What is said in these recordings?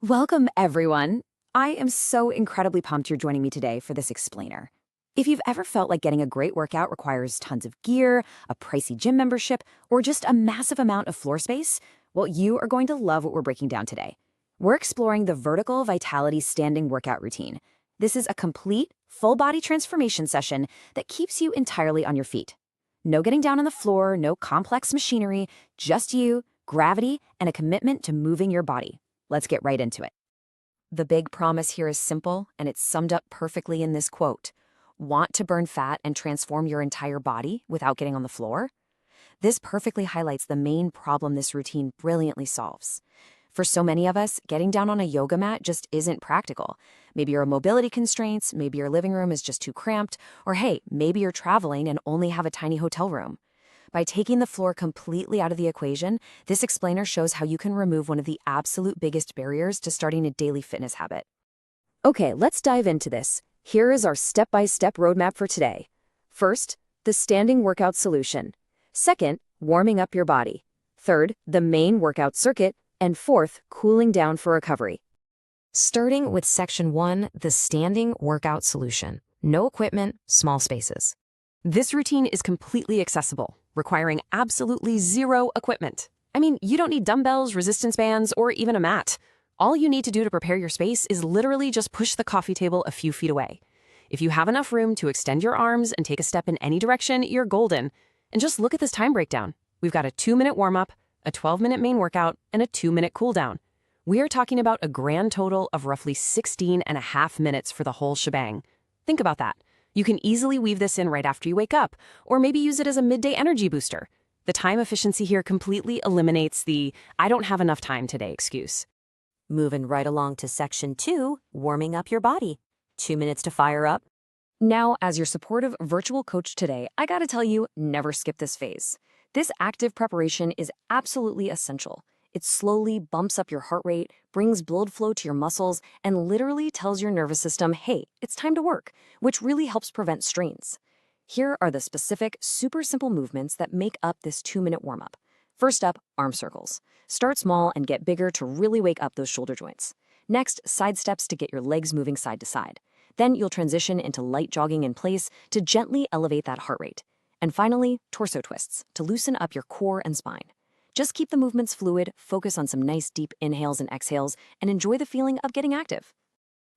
Welcome, everyone. I am so incredibly pumped you're joining me today for this explainer. If you've ever felt like getting a great workout requires tons of gear, a pricey gym membership, or just a massive amount of floor space, well, you are going to love what we're breaking down today. We're exploring the Vertical Vitality Standing Workout Routine. This is a complete, full-body transformation session that keeps you entirely on your feet. No getting down on the floor, no complex machinery, just you, gravity, and a commitment to moving your body. Let's get right into it. The big promise here is simple, and it's summed up perfectly in this quote. Want to burn fat and transform your entire body without getting on the floor? This perfectly highlights the main problem this routine brilliantly solves. For so many of us, getting down on a yoga mat just isn't practical. Maybe your mobility constraints, maybe your living room is just too cramped, or hey, maybe you're traveling and only have a tiny hotel room. By taking the floor completely out of the equation, this explainer shows how you can remove one of the absolute biggest barriers to starting a daily fitness habit. Okay, let's dive into this. Here is our step-by-step roadmap for today. First, the standing workout solution. Second, warming up your body. Third, the main workout circuit. And fourth, cooling down for recovery. Starting with Section 1, the standing workout solution. No equipment, small spaces. This routine is completely accessible, requiring absolutely zero equipment. I mean, you don't need dumbbells, resistance bands, or even a mat. All you need to do to prepare your space is literally just push the coffee table a few feet away. If you have enough room to extend your arms and take a step in any direction, you're golden. And just look at this time breakdown. We've got a 2-minute warm-up, a 12-minute main workout, and a 2-minute cool-down. We are talking about a grand total of roughly 16 and a half minutes for the whole shebang. Think about that. You can easily weave this in right after you wake up, or maybe use it as a midday energy booster. The time efficiency here completely eliminates the "I don't have enough time today" excuse. Moving right along to Section 2, warming up your body. 2 minutes to fire up. Now, as your supportive virtual coach today, I gotta tell you, never skip this phase. This active preparation is absolutely essential. It slowly bumps up your heart rate, brings blood flow to your muscles, and literally tells your nervous system, hey, it's time to work, which really helps prevent strains. Here are the specific, super simple movements that make up this 2-minute warm-up. First up, arm circles. Start small and get bigger to really wake up those shoulder joints. Next, side steps to get your legs moving side to side. Then you'll transition into light jogging in place to gently elevate that heart rate. And finally, torso twists to loosen up your core and spine. Just keep the movements fluid, focus on some nice deep inhales and exhales, and enjoy the feeling of getting active.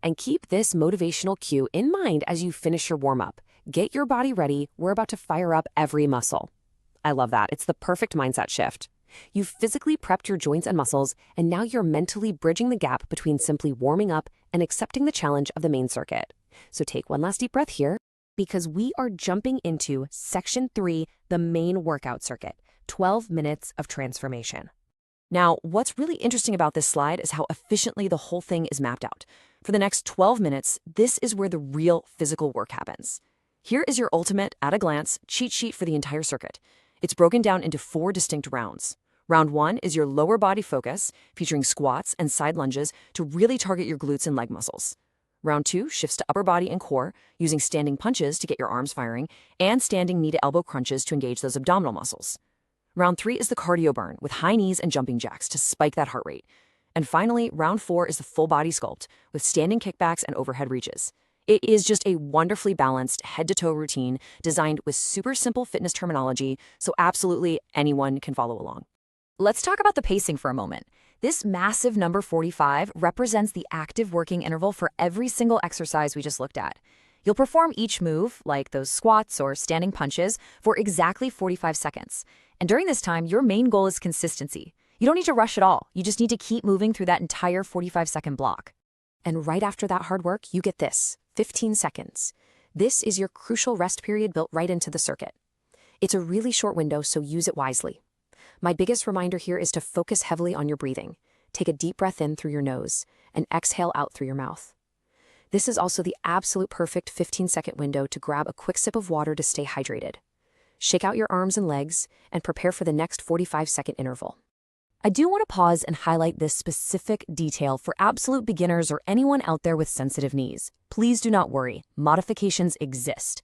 And keep this motivational cue in mind as you finish your warm-up. Get your body ready, we're about to fire up every muscle. I love that, it's the perfect mindset shift. You've physically prepped your joints and muscles, and now you're mentally bridging the gap between simply warming up and accepting the challenge of the main circuit. So take one last deep breath here, because we are jumping into Section 3, the main workout circuit, 12 minutes of transformation. Now, what's really interesting about this slide is how efficiently the whole thing is mapped out. For the next 12 minutes, this is where the real physical work happens. Here is your ultimate, at a glance, cheat sheet for the entire circuit. It's broken down into 4 distinct rounds. Round 1 is your lower body focus, featuring squats and side lunges to really target your glutes and leg muscles. Round 2 shifts to upper body and core, using standing punches to get your arms firing, and standing knee to elbow crunches to engage those abdominal muscles. Round 3 is the cardio burn, with high knees and jumping jacks to spike that heart rate. And finally, round 4 is the full body sculpt, with standing kickbacks and overhead reaches. It is just a wonderfully balanced head-to-toe routine designed with super simple fitness terminology, so absolutely anyone can follow along. Let's talk about the pacing for a moment. This massive number 45 represents the active working interval for every single exercise we just looked at. You'll perform each move, like those squats or standing punches, for exactly 45 seconds. And during this time, your main goal is consistency. You don't need to rush at all. You just need to keep moving through that entire 45-second block. And right after that hard work, you get this, 15 seconds. This is your crucial rest period built right into the circuit. It's a really short window, so use it wisely. My biggest reminder here is to focus heavily on your breathing. Take a deep breath in through your nose and exhale out through your mouth. This is also the absolute perfect 15-second window to grab a quick sip of water to stay hydrated. Shake out your arms and legs and prepare for the next 45-second interval. I do want to pause and highlight this specific detail for absolute beginners or anyone out there with sensitive knees. Please do not worry, modifications exist.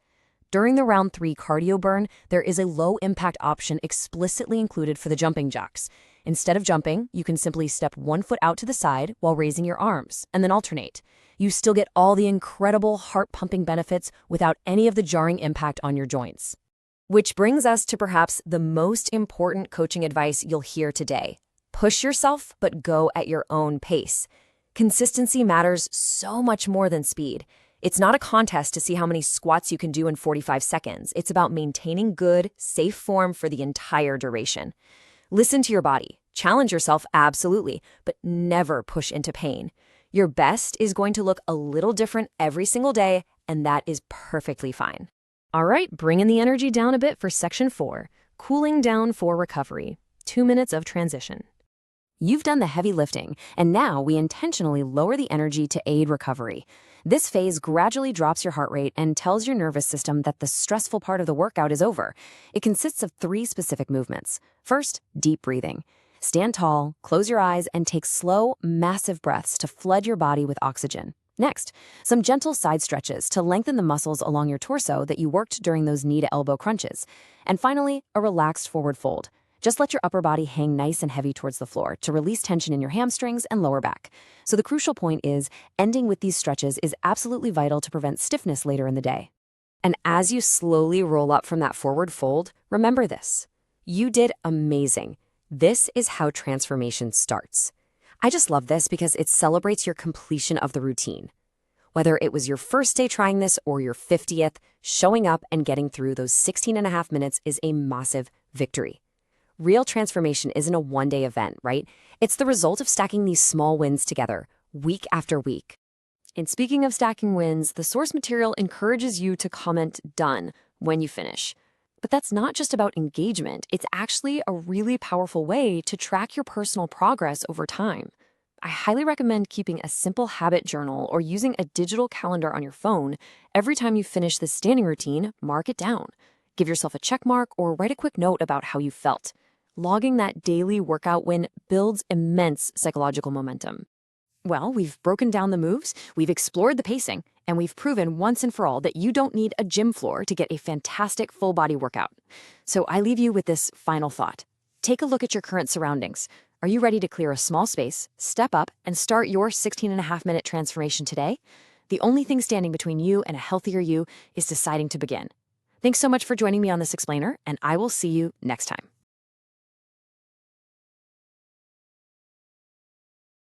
During the round 3 cardio burn, there is a low-impact option explicitly included for the jumping jacks. Instead of jumping, you can simply step one foot out to the side while raising your arms, and then alternate. You still get all the incredible heart-pumping benefits without any of the jarring impact on your joints. Which brings us to perhaps the most important coaching advice you'll hear today. Push yourself, but go at your own pace. Consistency matters so much more than speed. It's not a contest to see how many squats you can do in 45 seconds. It's about maintaining good, safe form for the entire duration. Listen to your body. Challenge yourself, absolutely, but never push into pain. Your best is going to look a little different every single day, and that is perfectly fine. All right, bringing the energy down a bit for section 4, cooling down for recovery. 2 minutes of transition. You've done the heavy lifting, and now we intentionally lower the energy to aid recovery. This phase gradually drops your heart rate and tells your nervous system that the stressful part of the workout is over. It consists of 3 specific movements. First, deep breathing. Stand tall, close your eyes, and take slow, massive breaths to flood your body with oxygen. Next, some gentle side stretches to lengthen the muscles along your torso that you worked during those knee-to-elbow crunches. And finally, a relaxed forward fold. Just let your upper body hang nice and heavy towards the floor to release tension in your hamstrings and lower back. So the crucial point is, ending with these stretches is absolutely vital to prevent stiffness later in the day. And as you slowly roll up from that forward fold, remember this. You did amazing. This is how transformation starts. I just love this because it celebrates your completion of the routine. Whether it was your first day trying this or your 50th, showing up and getting through those 16.5 minutes is a massive victory. Real transformation isn't a one-day event, right? It's the result of stacking these small wins together, week after week. And speaking of stacking wins, the source material encourages you to comment "done" when you finish. But that's not just about engagement. It's actually a really powerful way to track your personal progress over time. I highly recommend keeping a simple habit journal or using a digital calendar on your phone. Every time you finish this standing routine, mark it down. Give yourself a check mark or write a quick note about how you felt. Logging that daily workout win builds immense psychological momentum. Well, we've broken down the moves, we've explored the pacing, and we've proven once and for all that you don't need a gym floor to get a fantastic full-body workout. So I leave you with this final thought. Take a look at your current surroundings. Are you ready to clear a small space, step up, and start your 16.5-minute transformation today? The only thing standing between you and a healthier you is deciding to begin. Thanks so much for joining me on this explainer, and I will see you next time.